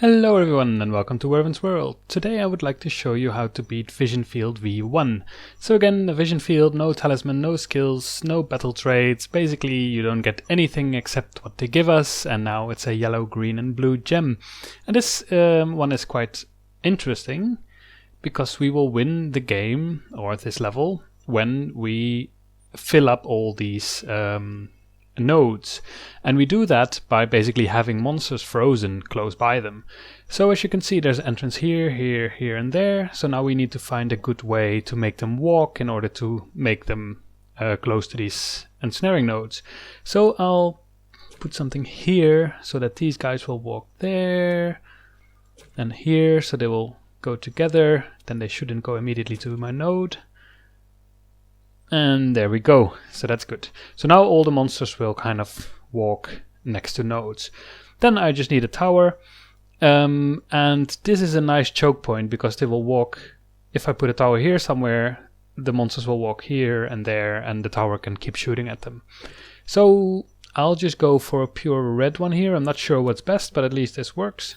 Hello everyone and welcome to Werven's World. Today I would like to show you how to beat Vision Field V1. So again, a Vision Field, no talisman, no skills, no battle traits. Basically you don't get anything except what they give us, and now it's a yellow, green and blue gem. And this one is quite interesting because we will win the game, or this level, when we fill up all these nodes, and we do that by basically having monsters frozen close by them. So as you can see, there's an entrance here, here, here and there, so now we need to find a good way to make them walk in order to make them close to these ensnaring nodes. So I'll put something here so that these guys will walk there and here, so they will go together, then they shouldn't go immediately to my node. And there we go, so that's good. So now all the monsters will kind of walk next to nodes. Then I just need a tower, and this is a nice choke point because they will walk. If I put a tower here somewhere, the monsters will walk here and there, and the tower can keep shooting at them. So I'll just go for a pure red one here. I'm not sure what's best, but at least this works.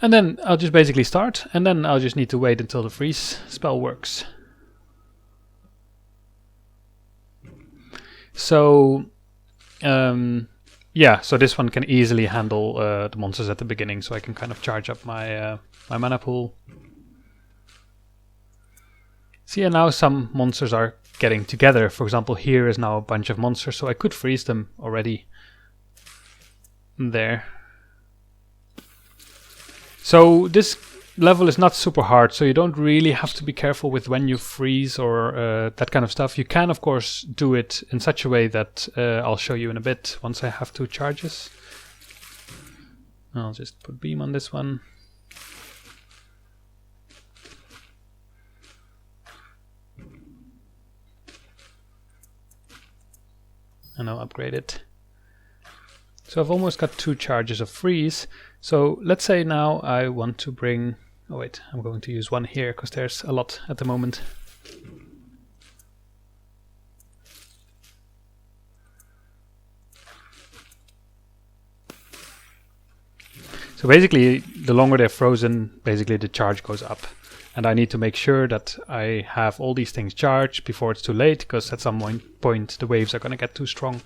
And then I'll just basically start, and then I'll just need to wait until the freeze spell works. So yeah, so this one can easily handle the monsters at the beginning, so I can kind of charge up my my mana pool. See, and now some monsters are getting together. For example, here is now a bunch of monsters, so I could freeze them already there. So this level is not super hard, so you don't really have to be careful with when you freeze or that kind of stuff. You can of course do it in such a way that I'll show you in a bit once I have 2 charges. I'll just put beam on this one. And I'll upgrade it. So I've almost got 2 charges of freeze. So let's say now I want to bring... Oh wait, I'm going to use one here because there's a lot at the moment. So basically, the longer they're frozen, basically the charge goes up. And I need to make sure that I have all these things charged before it's too late, because at some point the waves are going to get too strong.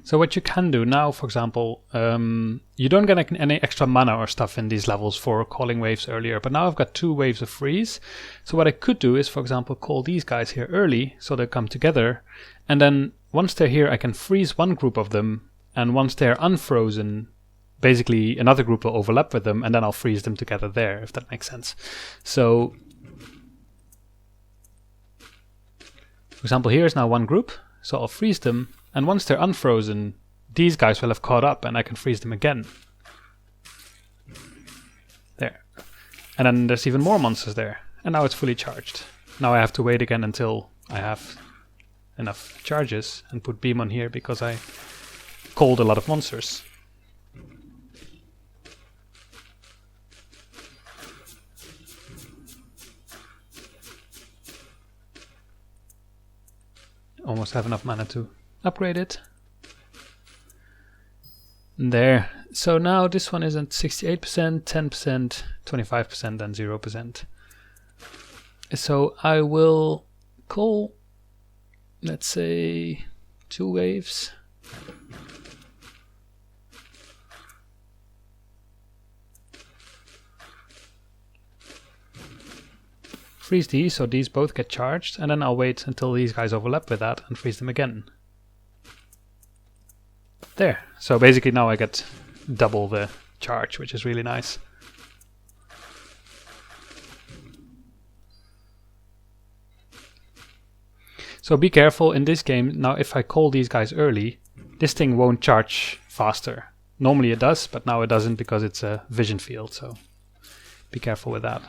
So what you can do now, for example, you don't get any extra mana or stuff in these levels for calling waves earlier, but now I've got 2 waves of freeze. So what I could do is, for example, call these guys here early, so they come together, and then once they're here I can freeze one group of them, and once they're unfrozen, basically another group will overlap with them, and then I'll freeze them together there, if that makes sense. So, for example, here is now one group, so I'll freeze them. And once they're unfrozen, these guys will have caught up and I can freeze them again. There. And then there's even more monsters there. And now it's fully charged. Now I have to wait again until I have enough charges and put beam on here because I called a lot of monsters. Almost have enough mana to upgrade it. There. So now this one is at 68%, 10%, 25% and 0%. So I will call, let's say, 2 waves. Freeze these, so these both get charged, and then I'll wait until these guys overlap with that and freeze them again. There. So basically now I get double the charge, which is really nice. So be careful in this game. Now if I call these guys early, this thing won't charge faster. Normally it does, but now it doesn't because it's a vision field, so be careful with that.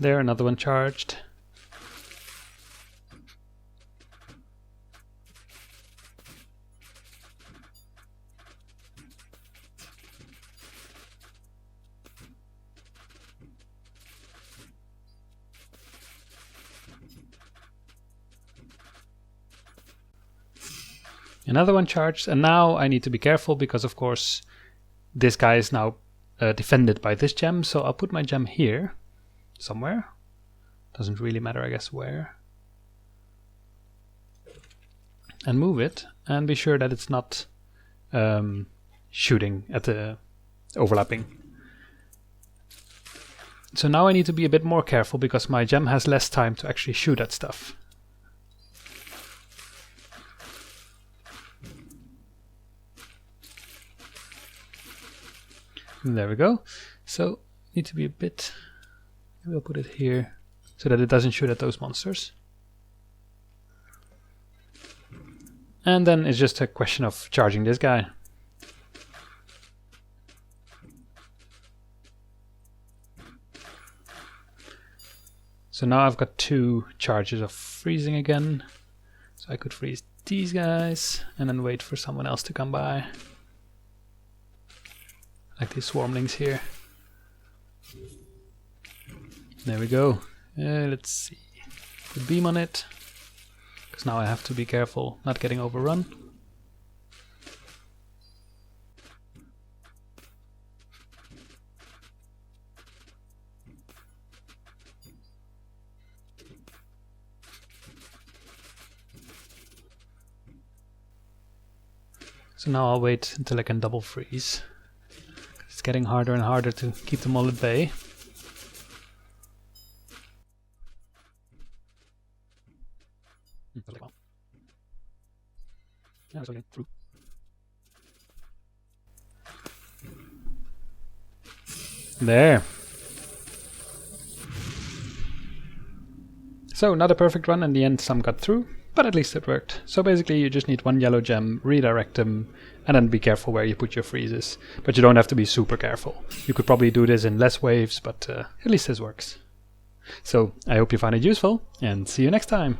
There, another one charged. Another one charged, and now I need to be careful because of course this guy is now defended by this gem, so I'll put my gem here somewhere. Doesn't really matter, I guess, where. And move it, and be sure that it's not shooting at the overlapping. So now I need to be a bit more careful because my gem has less time to actually shoot at stuff. And there we go. So need to be a bit, maybe I'll put it here so that it doesn't shoot at those monsters. And then it's just a question of charging this guy. So now I've got 2 charges of freezing again. So I could freeze these guys and then wait for someone else to come by. Like these swarmlings here. There we go. Let's see. Put beam on it. Because now I have to be careful not getting overrun. So now I'll wait until I can double freeze. It's getting harder and harder to keep them all at bay. There. So not a perfect run, in the end some got through, but at least it worked. So basically you just need 1 yellow gem, redirect them, and then be careful where you put your freezes. But you don't have to be super careful. You could probably do this in less waves, but at least this works. So I hope you find it useful, and see you next time!